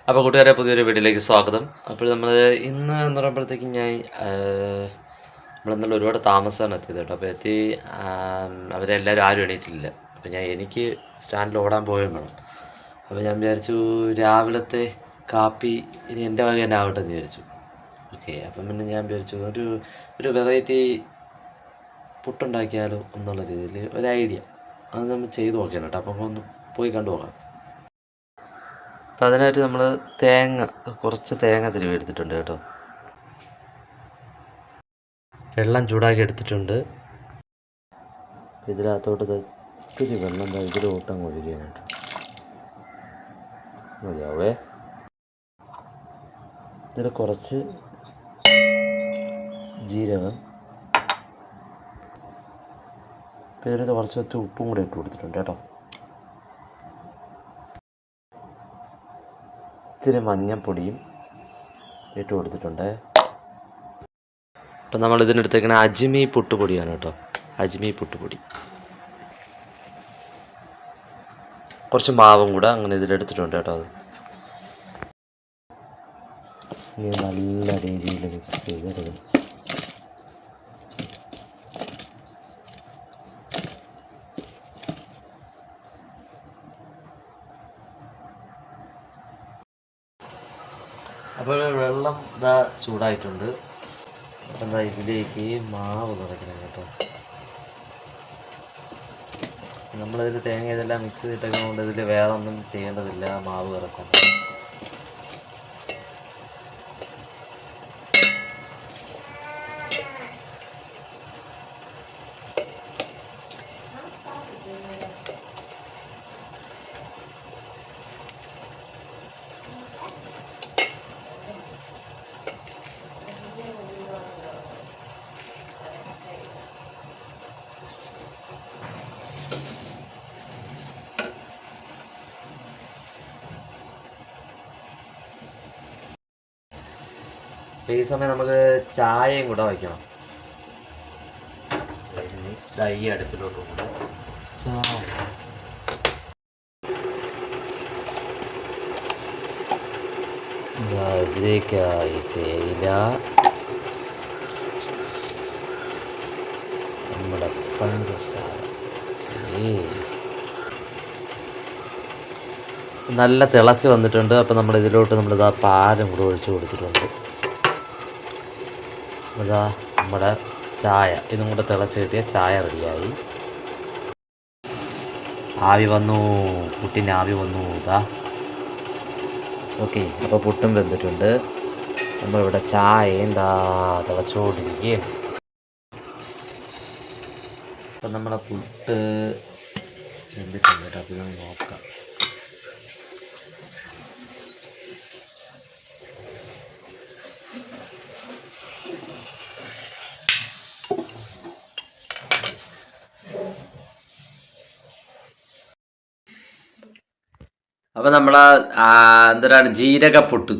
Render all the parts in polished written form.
അപ്പോൾ കൂട്ടുകാരെ പുതിയൊരു വീഡിയോയിലേക്ക് സ്വാഗതം. അപ്പോൾ നമ്മൾ ഇന്ന് എന്ന് പറയുമ്പോഴത്തേക്കും നമ്മളെന്നുള്ള ഒരുപാട് താമസമാണ് എത്തിയത് കേട്ടോ. അപ്പോൾ അവരെല്ലാവരും ആരും എണീറ്റില്ല. അപ്പോൾ എനിക്ക് സ്റ്റാൻഡിൽ ഓടാൻ പോവുകയും വേണം. അപ്പോൾ ഞാൻ വിചാരിച്ചു രാവിലത്തെ കാപ്പി ഇനി എൻ്റെ വക തന്നെ ആവട്ടെ എന്ന് വിചാരിച്ചു. ഓക്കെ, അപ്പം പിന്നെ ഞാൻ വിചാരിച്ചു ഒരു വെറൈറ്റി പുട്ടുണ്ടാക്കിയാലോ എന്നുള്ള രീതിയിൽ ഒരു ഐഡിയ അത് നമ്മൾ ചെയ്ത് നോക്കിയാണ് കേട്ടോ. അപ്പം ഒന്ന് പോയി കണ്ടു നോക്കാം. അപ്പം അതിനായിട്ട് നമ്മൾ കുറച്ച് തേങ്ങ തിരുവി എടുത്തിട്ടുണ്ട് കേട്ടോ. വെള്ളം ചൂടാക്കി എടുത്തിട്ടുണ്ട്. ഇതിനകത്തോട്ട് ഇത്തിരി വെള്ളം ഇതിലോട്ടം ഒഴുകിയാണ് കേട്ടോ. മതിയാവേ. ഇതിൽ കുറച്ച് ജീരകം, പിന്നെ ഇതിൽ കുറച്ച് ഉപ്പും കൂടെ ഇട്ട് കൊടുത്തിട്ടുണ്ട് കേട്ടോ. ഇച്ചിരി മഞ്ഞൾപ്പൊടിയും ഇട്ട് കൊടുത്തിട്ടുണ്ട്. അപ്പം നമ്മൾ ഇതിനെടുത്തേക്കണ അജ്മി പുട്ടുപൊടിയാണ് കേട്ടോ. അജ്മി പുട്ടുപൊടി, കുറച്ച് മാവും കൂടെ അങ്ങനെ ഇതിലെടുത്തിട്ടുണ്ട് കേട്ടോ. അത് ഇനി നല്ല രീതിയിൽ മിക്സ് ചെയ്തെടുക്കണം. അപ്പോൾ വെള്ളം ഇതാ ചൂടായിട്ടുണ്ട്. അപ്പം എന്താ ഇതിലേക്ക് മാവ് നിറയ്ക്കണം കേട്ടോ. നമ്മളിതിൽ തേങ്ങ ഇതെല്ലാം മിക്സ് ചെയ്തിട്ടൊക്കെ കൊണ്ട് ഇതിൽ വേറെ ഒന്നും ചെയ്യേണ്ടതില്ല, മാവ് നിറക്കാൻ. ഈ സമയം നമുക്ക് ചായയും കൂടെ വയ്ക്കണം. ഈ അടുപ്പിലോട്ട് കൂടെ ഇതിലേക്കായി തേയില, നമ്മുടെ പഞ്ചസാര. നല്ല തിളച്ച് വന്നിട്ടുണ്ട്. അപ്പം നമ്മൾ ഇതിലോട്ട് നമ്മളിതാ പാലും കൂടെ ഒഴിച്ച് കൊടുത്തിട്ടുണ്ട്. ഇതാ നമ്മുടെ ചായ ഇതും കൂടെ തിളച്ച് കിട്ടിയ ചായ റെഡിയായി. ആവി വന്നു, പുട്ടിന് ആവി വന്നു. ഇതാ ഓക്കെ. അപ്പോൾ പുട്ടും വെന്തിട്ടുണ്ട്. നമ്മളിവിടെ ചായ എന്താ തിളച്ചുകൊണ്ടിരിക്കുകയും. അപ്പം നമ്മുടെ പുട്ട് വെന്തിട്ടുണ്ട് കേട്ടോ. അപ്പോൾ ഇതൊന്ന് നോക്കാം. അപ്പം നമ്മളെ എന്താണ് ജീരകപ്പൊട്ട്,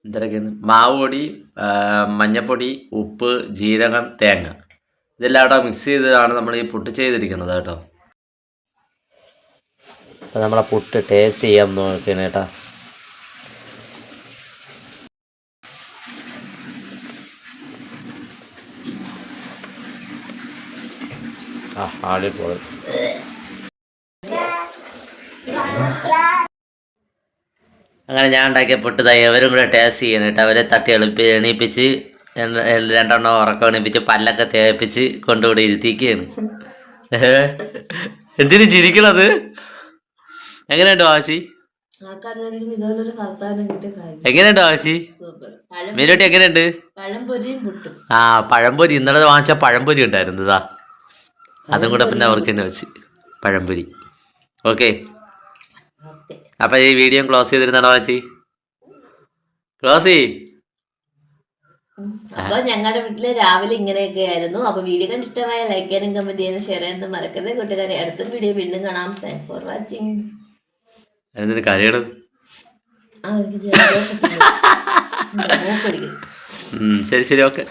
എന്തൊക്കെയാണ് മാവ് പൊടി, മഞ്ഞൾപ്പൊടി, ഉപ്പ്, ജീരകം, തേങ്ങ ഇതെല്ലാം അവിടെ മിക്സ് ചെയ്താണ് നമ്മൾ ഈ പുട്ട് ചെയ്തിരിക്കുന്നത് കേട്ടോ. അപ്പം നമ്മളെ പുട്ട് ടേസ്റ്റ് ചെയ്യാൻ നോക്കണം കേട്ടോ. ആളിപ്പോൾ അങ്ങനെ ഞാൻ ഉണ്ടാക്കിയ പുട്ടുതായി അവരും കൂടെ ടേസ്റ്റ് ചെയ്യാനായിട്ട് അവരെ തട്ടി എണീപ്പിച്ച് രണ്ടെണ്ണം ഉറക്കം എണീപ്പിച്ച് പല്ലൊക്കെ തേപ്പിച്ച് കൊണ്ടുകൂടെ ഇരുത്തിക്കുകയാണ്. എന്തിനു ചിരിക്കണത്? എങ്ങനെയുണ്ട് വാശി? എങ്ങനെയുണ്ട് വാശി? മീനോട്ടി എങ്ങനെയുണ്ട്? ആ പഴംപൊരി ഇന്നലെ വാങ്ങിച്ച പഴംപൊരി ഉണ്ടായിരുന്നതാ. അതും കൂടെ പിന്നെ അവർക്ക് തന്നെ വെച്ച് പഴംപൊരി. ഓക്കെ, അപ്പൊ ഈ വീഡിയോ ക്ലോസ് ചെയ്തിരുന്നാണോ വാശി? ക്ലോസ് അപ്പൊ ഞങ്ങളുടെ വീട്ടില് രാവിലെ ഇങ്ങനെയൊക്കെ ആയിരുന്നു. അപ്പൊ വീഡിയോ കണ്ട് ഇഷ്ടമായ ലൈക്ക് ചെയ്യാനും കമന്റ് ചെയ്യാനും ഷെയർ ചെയ്യാനും മറക്കരുത് കൂട്ടുകാരെ. അടുത്ത വീഡിയോ വീണ്ടും കാണാം. Thanks for watching. എന്തിനു കരയണം? ശരി ശരി ഓക്കെ.